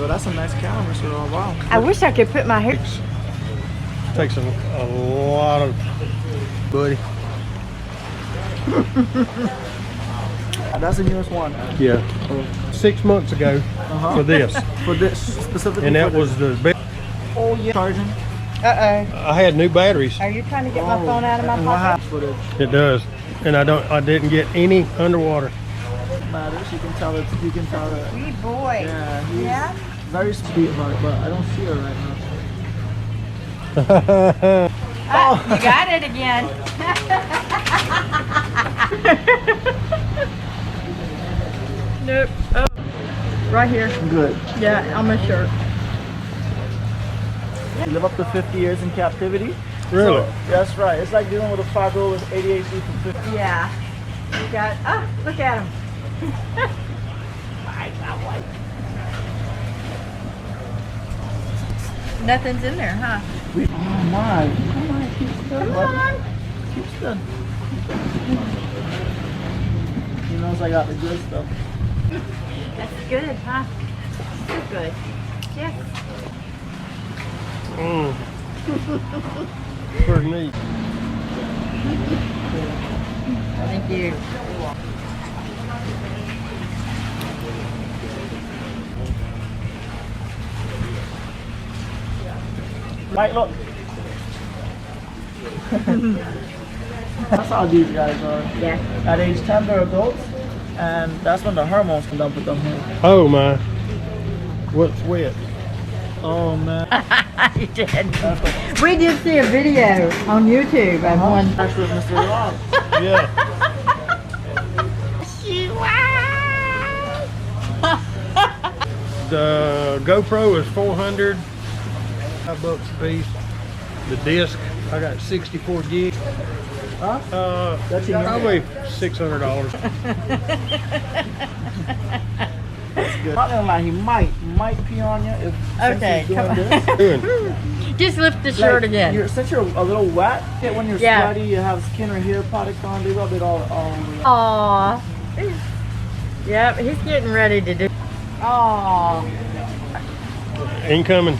but that's a nice cow, Mr. Rob. Wow. I wish I could put my hair. Takes a lot of buddy. That's the newest one. Yeah. 6 months ago for this. For this specifically. And that was the best. Oh yeah. Charging. Uh-oh. I had new batteries. Are you trying to get my phone out of my pocket? Footage. It does. And I didn't get any underwater. Matters. You can tell it. You can tell it. Sweet boy. Yeah. He's Yeah? very sweet about it, but I don't see her right now. Oh, you got it again. Nope. Oh, right here. Good. Yeah, on my shirt. You live up to 50 years in captivity. Really? So, that's right. It's like dealing with a 5-year-old with ADHD for 50. Yeah. You got. Oh, look at him. Nothing's in there, huh? Oh my. Come on. Keep still. Come on. Keep still. He knows I got the good stuff. That's good, huh? So good. Yes. Pretty neat. Thank you. Mike, look. That's how these guys are. Yeah. At age 10, they're adults, and that's when the hormones come up with them here. Oh my. What's wet? Oh man. You did. We did see a video on YouTube of one. Actually, Mr. Rob. Yeah. The GoPro is $400 a piece. The disc, I got 64 gigs. Huh? That's probably $600. That's good. Not gonna lie, he might pee on you if Okay, since he's come doing on. this. Just lift the shirt again. Since you're a little wet, when you're Yeah. sweaty, you have skin or hair product on, they rub it all over. Aww. Yep, he's getting ready to do. Aww. Incoming.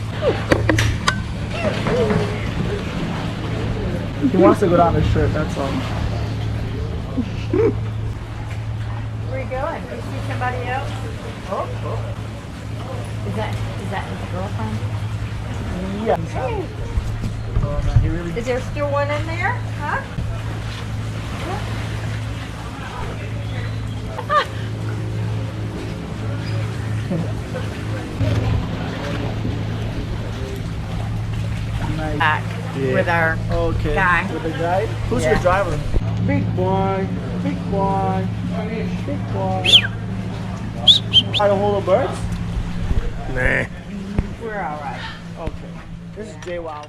He wants to go down his shirt, that's all. Where are you going? You see somebody else? Oh. Is that his girlfriend? Yeah. Oh man, he really. Is there still one in there? Huh? Nice. Back with our Okay. guy. With the guy? Who's Yeah. your driver? Big boy. Big boy. Big boy. Are the whole birds? Nah. We're all right. Okay. This is Jay Wow.